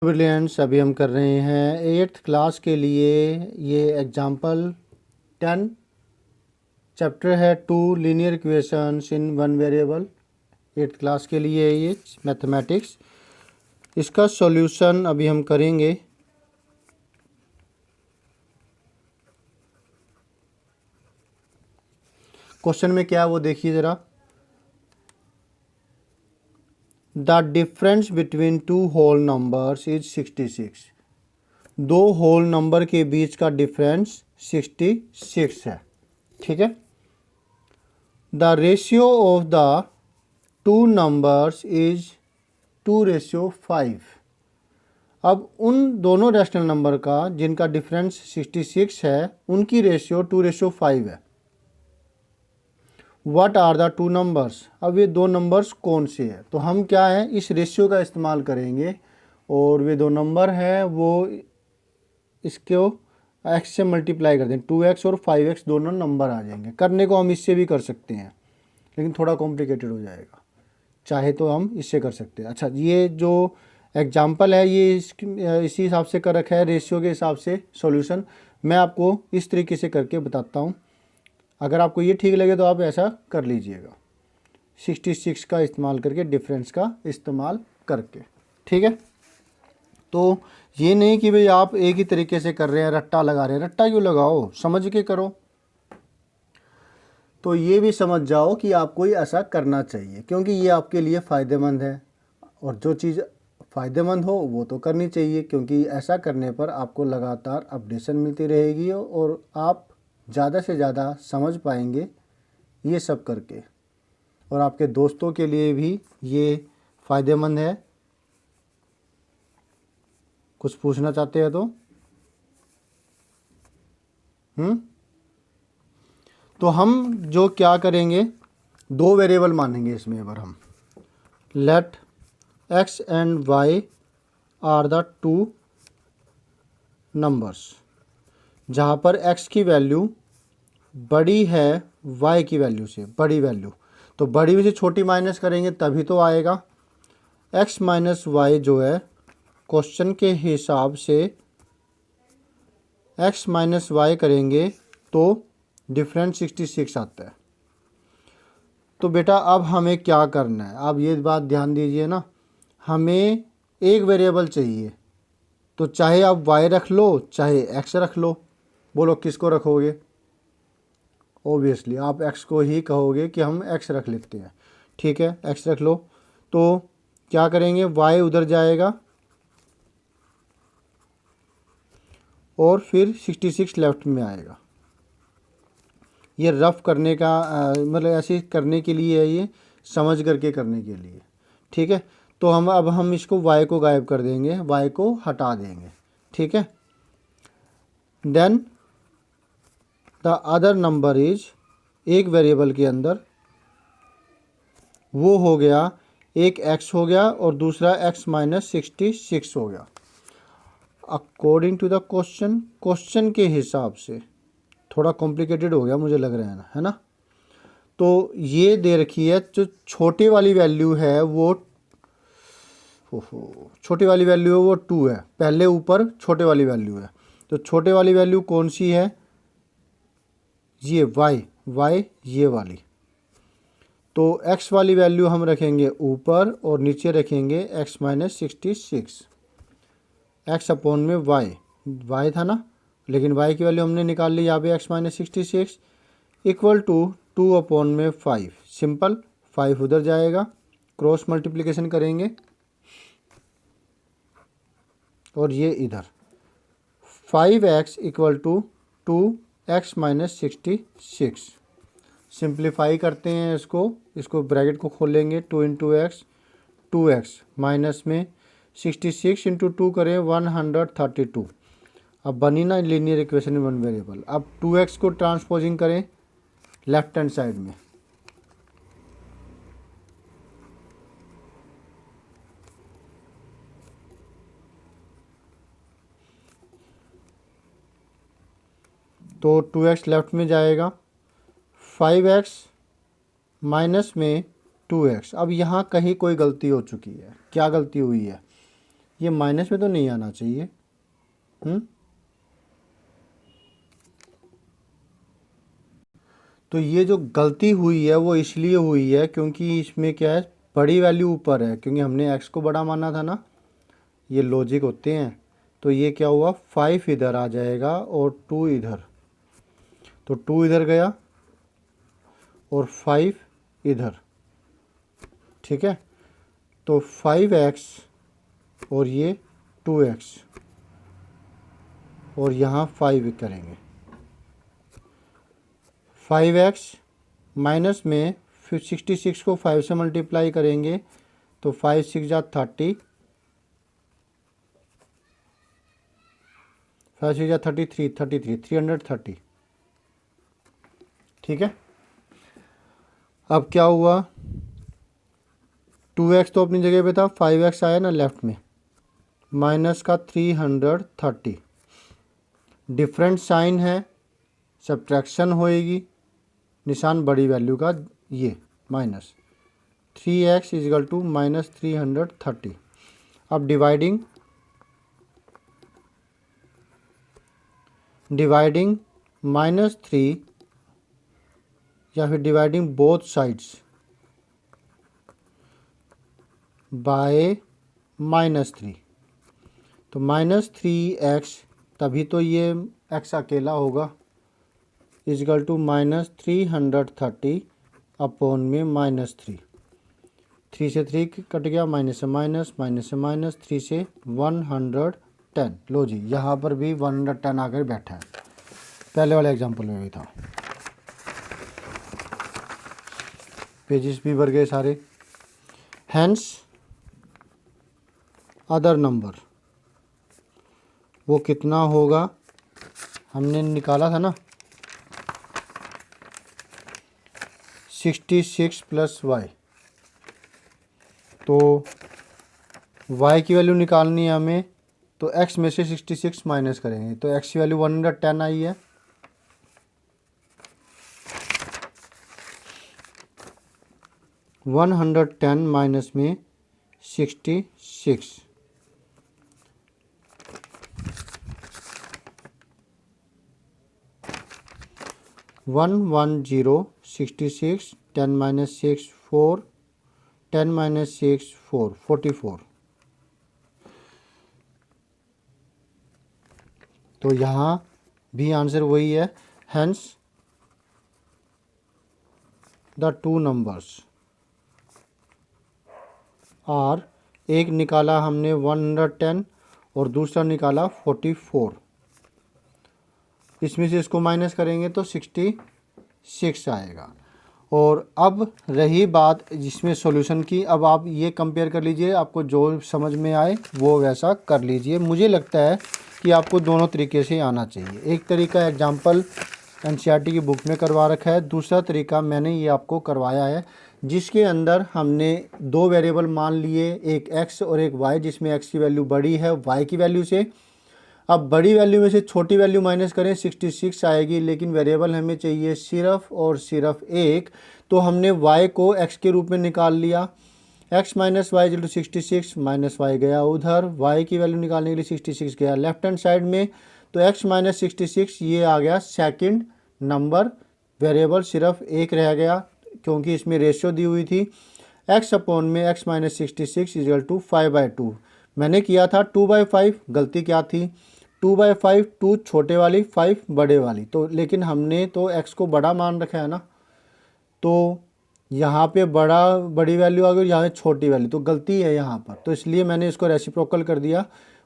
Brilliants अभी हम कर रहे हैं 8th क्लास के लिए ये एग्जाम्पल 10 चैप्टर है 2 linear equations in one variable. 8th class के लिए ये मैथमेटिक्स, इसका सॉल्यूशन अभी हम करेंगे। क्वेश्चन में क्या है वो देखिए ज़रा। The difference between two whole numbers is 66। दो होल नंबर के बीच का डिफरेंस 66 है, ठीक है। The ratio of the two numbers is 2:5। अब उन दोनों रैशनल नंबर का जिनका डिफरेंस 66 है उनकी रेशियो 2:5 है। What are the two numbers. अब ये दो नंबर्स कौन से हैं, तो हम क्या है इस रेशियो का इस्तेमाल करेंगे और वे दो नंबर हैं वो इसको x से मल्टीप्लाई कर दें। 2x और 5x दोनों नंबर आ जाएंगे। करने को हम इससे भी कर सकते हैं लेकिन थोड़ा कॉम्प्लिकेटेड हो जाएगा, चाहे तो हम इससे कर सकते हैं। अच्छा, ये जो एग्जाम्पल है ये इसी हिसाब से कर रखा है, रेशियो के हिसाब से सॉल्यूशन। मैं आपको इस तरीके से करके बताता हूँ, अगर आपको ये ठीक लगे तो आप ऐसा कर लीजिएगा 66 का इस्तेमाल करके, डिफरेंस का इस्तेमाल करके, ठीक है। तो ये नहीं कि भाई आप एक ही तरीके से कर रहे हैं, रट्टा लगा रहे हैं। रट्टा क्यों लगाओ, समझ के करो। तो ये भी समझ जाओ कि आपको ये ऐसा करना चाहिए क्योंकि ये आपके लिए फ़ायदेमंद है, और जो चीज़ फ़ायदेमंद हो वो तो करनी चाहिए क्योंकि ऐसा करने पर आपको लगातार अपडेशन मिलती रहेगी और आप ज़्यादा से ज़्यादा समझ पाएंगे ये सब करके। और आपके दोस्तों के लिए भी ये फ़ायदेमंद है। कुछ पूछना चाहते हैं तो तो हम जो क्या करेंगे, दो वेरिएबल मानेंगे इसमें। अगर हम let x and y are the two numbers, जहाँ पर x की वैल्यू बड़ी है y की वैल्यू से, बड़ी वैल्यू, तो बड़ी में से छोटी माइनस करेंगे तभी तो आएगा। x माइनस वाई जो है क्वेश्चन के हिसाब से x माइनस वाई करेंगे तो डिफरेंस 66 आता है। तो बेटा अब हमें क्या करना है, आप ये बात ध्यान दीजिए ना, हमें एक वेरिएबल चाहिए। तो चाहे आप y रख लो चाहे x रख लो। बोलो किसको रखोगे? ओबियसली आप x को ही कहोगे कि हम x रख लेते हैं, ठीक है, x रख लो। तो क्या करेंगे, y उधर जाएगा और फिर 66 लेफ्ट में आएगा। ये रफ करने का मतलब ऐसे करने के लिए है, ये समझ करके करने के लिए, ठीक है। तो हम इसको y को गायब कर देंगे, y को हटा देंगे, ठीक है। Then the other number is, एक वेरिएबल के अंदर वो हो गया, एक x हो गया और दूसरा x माइनस 66 हो गया। According to the question, question के हिसाब से थोड़ा कॉम्प्लिकेटेड हो गया मुझे लग रहा है ना। तो ये दे रखी है, जो छोटी वाली वैल्यू है वो छोटी वाली वैल्यू है वो 2 है, पहले ऊपर छोटे वाली वैल्यू है। तो छोटे वाली वैल्यू कौन सी है, ये y ये वाली। तो x वाली वैल्यू हम रखेंगे ऊपर और नीचे रखेंगे x माइनस 66, x अपॉन में y था ना, लेकिन y की वैल्यू हमने निकाल ली यहाँ पे x minus 66 equal to 2 upon में 5। सिंपल, 5 उधर जाएगा, क्रॉस मल्टीप्लिकेशन करेंगे और ये इधर 5x equal to 2x minus 66। Simplify करते हैं इसको ब्रैकेट को खोलेंगे, 2 इंटू एक्स, 2x माइनस में 66 इंटू 2 करें 132। अब बनी ना लीनियर इक्वेशन वन वेरिएबल। अब 2x को ट्रांसपोजिंग करें लेफ्ट हैंड साइड में, तो 2x लेफ्ट में जाएगा, 5x माइनस में 2x। अब यहाँ कहीं कोई गलती हो चुकी है। क्या गलती हुई है, ये माइनस में तो नहीं आना चाहिए। तो ये जो गलती हुई है वो इसलिए हुई है क्योंकि इसमें क्या है, बड़ी वैल्यू ऊपर है, क्योंकि हमने x को बड़ा माना था ना, ये लॉजिक होते हैं। तो ये क्या हुआ, 5 इधर आ जाएगा और 2 इधर, तो 2 इधर गया और 5 इधर, ठीक है। तो 5x और ये 2x और यहाँ 5 करेंगे। 5x माइनस में फिर 66 को 5 से मल्टीप्लाई करेंगे तो 5 6 जा 30, 5 6 जा 33, 330, ठीक है। अब क्या हुआ, 2x तो अपनी जगह पे था, 5x आया ना लेफ्ट में, माइनस का 330, डिफरेंट साइन है, सब्ट्रैक्शन होएगी, निशान बड़ी वैल्यू का, ये minus 3x is equal to minus 330। अब डिवाइडिंग -3 या फिर डिवाइडिंग बोथ साइड्स बाय -3, तो -3x, तभी तो ये x अकेला होगा, इजगल टू -330 अपॉन में -3, 3 से 3 कट गया, माइनस से माइनस, माइनस से माइनस, 3 से 110। लो जी, यहाँ पर भी 110 आकर बैठा है, पहले वाले एग्जाम्पल में भी था। पेजेस भी भर गए सारे। हैंस अदर नंबर, वो कितना होगा, हमने निकाला था ना, 66 प्लस y, तो y की वैल्यू निकालनी है हमें, तो x में से 66 माइनस करेंगे, तो x की वैल्यू 110 आई है। -110 माइनस में 66, वन 66, 10 माइनस 6 4, 10 माइनस 6 4, 44। तो यहाँ भी आंसर वही है, hence the two numbers are, एक निकाला हमने 110 और दूसरा निकाला 44, इसमें से इसको माइनस करेंगे तो 66 आएगा। और अब रही बात जिसमें सॉल्यूशन की, अब आप ये कंपेयर कर लीजिए, आपको जो समझ में आए वो वैसा कर लीजिए। मुझे लगता है कि आपको दोनों तरीके से आना चाहिए। एक तरीका एग्जाम्पल एनसीईआरटी की बुक में करवा रखा है, दूसरा तरीका मैंने ये आपको करवाया है, जिसके अंदर हमने दो वेरिएबल मान लिए, एक x और एक y, जिसमें x की वैल्यू बड़ी है y की वैल्यू से। अब बड़ी वैल्यू में से छोटी वैल्यू माइनस करें 66 आएगी, लेकिन वेरिएबल हमें चाहिए सिर्फ और सिर्फ एक, तो हमने y को x के रूप में निकाल लिया। x minus y equal to 66, minus y गया उधर, y की वैल्यू निकालने के लिए 66 गया लेफ्ट हैंड साइड में, तो x माइनस 66 ये आ गया सेकंड नंबर, वेरिएबल सिर्फ एक रह गया क्योंकि इसमें रेशियो दी हुई थी। x अपॉन में x माइनस 66 इक्वल टू 5/2। मैंने किया था 2/5, गलती क्या थी, 2/5, 2 छोटे वाली 5 बड़े वाली, तो लेकिन हमने तो x को बड़ा मान रखा है ना, तो यहाँ पे बड़ी वैल्यू आ गई, यहाँ छोटी वैल्यू, तो गलती है यहाँ पर, तो इसलिए मैंने इसको रेसिप्रोकल कर दिया।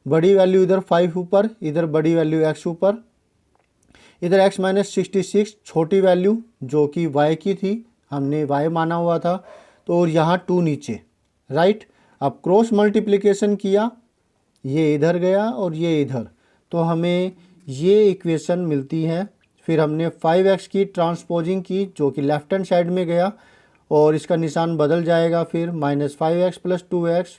बड़ी वैल्यू इधर 5 ऊपर, इधर बड़ी वैल्यू x ऊपर, इधर x माइनस 66 छोटी वैल्यू जो कि y की थी, हमने y माना हुआ था, तो और यहाँ 2 नीचे, राइट। अब क्रॉस मल्टीप्लिकेशन किया, ये इधर गया और ये इधर, तो हमें ये इक्वेशन मिलती है। फिर हमने 5x की ट्रांसपोजिंग की जो कि लेफ्ट हैंड साइड में गया और इसका निशान बदल जाएगा, फिर -5x plus 2x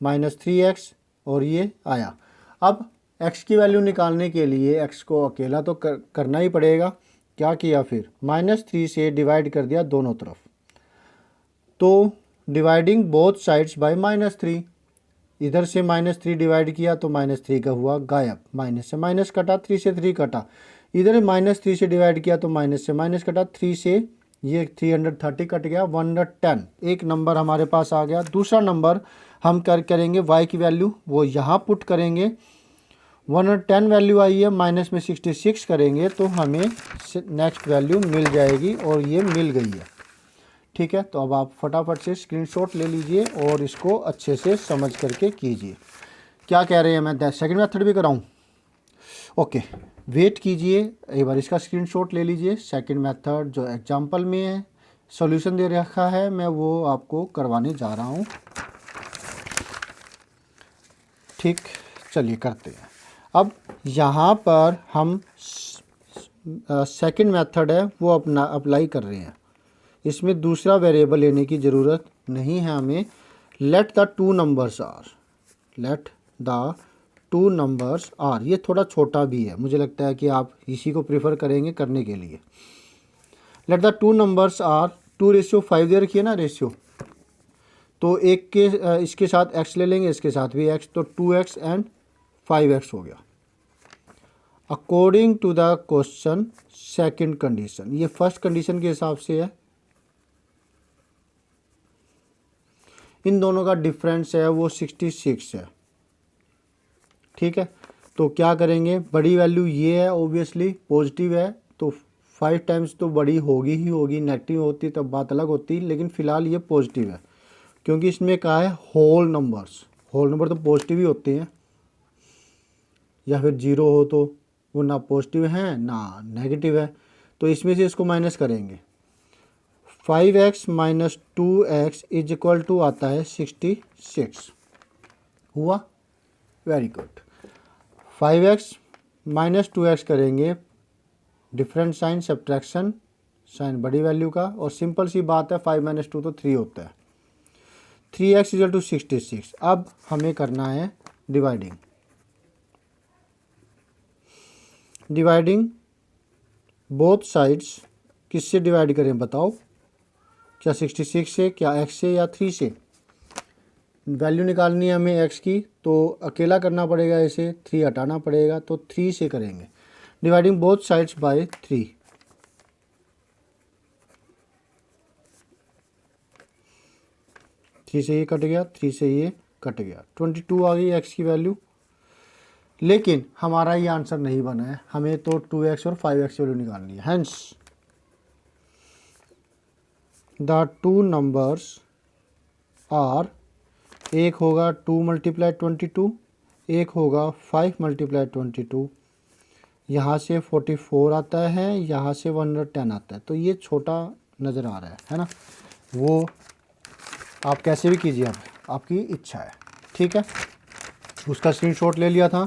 minus 3x और ये आया। अब x की वैल्यू निकालने के लिए x को अकेला तो करना ही पड़ेगा। क्या किया फिर, -3 से डिवाइड कर दिया दोनों तरफ, तो डिवाइडिंग बोथ साइड्स बाय -3 इधर से -3 डिवाइड किया तो -3 का हुआ गायब, माइनस से माइनस कटा, 3 से 3 कटा, इधर -3 से डिवाइड किया तो माइनस से माइनस कटा, 3 से ये 330 कट गया, 110 एक नंबर हमारे पास आ गया। दूसरा नंबर हम करेंगे y की वैल्यू वो यहाँ पुट करेंगे, 110 वैल्यू आई है, माइनस में 66 करेंगे तो हमें नेक्स्ट वैल्यू मिल जाएगी और ये मिल गई है। ठीक है, तो अब आप फटाफट से स्क्रीनशॉट ले लीजिए और इसको अच्छे से समझ करके कीजिए। क्या कह रहे हैं, मैं सेकंड मेथड भी कराऊं? ओके, वेट कीजिए, एक बार इसका स्क्रीनशॉट ले लीजिए। सेकंड मेथड जो एग्जांपल में है सॉल्यूशन दे रखा है, मैं वो आपको करवाने जा रहा हूं। ठीक, चलिए करते हैं। अब यहाँ पर हम सेकंड मेथड है वो अपना अप्लाई कर रहे हैं। इसमें दूसरा वेरिएबल लेने की ज़रूरत नहीं है हमें। Let the two numbers are, let the two numbers are, ये थोड़ा छोटा भी है, मुझे लगता है कि आप इसी को प्रेफर करेंगे करने के लिए। Let the two numbers are 2:5 दे रखी है ना रेशियो, तो एक के इसके साथ x ले लेंगे, इसके साथ भी x, तो 2x एंड 5x हो गया। According to the question second condition, ये फर्स्ट कंडीशन के हिसाब से है। इन दोनों का डिफरेंस है वो 66 है। ठीक है, तो क्या करेंगे, बड़ी वैल्यू ये है, ऑब्वियसली पॉजिटिव है तो 5 टाइम्स तो बड़ी होगी ही होगी, नेगेटिव होती तब बात अलग होती, लेकिन फ़िलहाल ये पॉजिटिव है क्योंकि इसमें कहा है होल नंबर्स। होल नंबर तो पॉजिटिव ही होते हैं, या फिर जीरो हो तो वो ना पॉजिटिव है ना नेगेटिव है, तो इसमें से इसको माइनस करेंगे। 5x minus 2x is equal to आता है 66, हुआ, very good. 5x minus 2x करेंगे, डिफरेंट साइन, सब्ट्रैक्शन साइन बड़ी वैल्यू का, और सिंपल सी बात है 5 माइनस 2 तो 3 होता है। 3x equal to 66। अब हमें करना है डिवाइडिंग। डिवाइडिंग बोथ साइड्स, किससे डिवाइड करें बताओ, क्या 66 से, क्या x से, या 3 से? वैल्यू निकालनी है हमें x की, तो अकेला करना पड़ेगा, इसे 3 हटाना पड़ेगा, तो 3 से करेंगे। डिवाइडिंग बोथ साइड्स बाय 3, 3 से ये कट गया, 3 से ये कट गया, 22 आ गई x की वैल्यू। लेकिन हमारा ये आंसर नहीं बना है, हमें तो 2x और 5x वैल्यू निकालनी है। Hence the two numbers are, एक होगा 2 मल्टीप्लाई 22, एक होगा 5 मल्टीप्लाई 22, यहाँ से 44 आता है, यहाँ से 110 आता है, तो ये छोटा नज़र आ रहा है ना, वो आप कैसे भी कीजिए, अब आपकी इच्छा है। ठीक है, उसका स्क्रीनशॉट ले लिया था,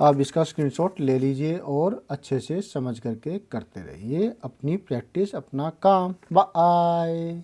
आप इसका स्क्रीनशॉट ले लीजिए और अच्छे से समझ करके करते रहिए, अपनी प्रैक्टिस अपना काम। बाय।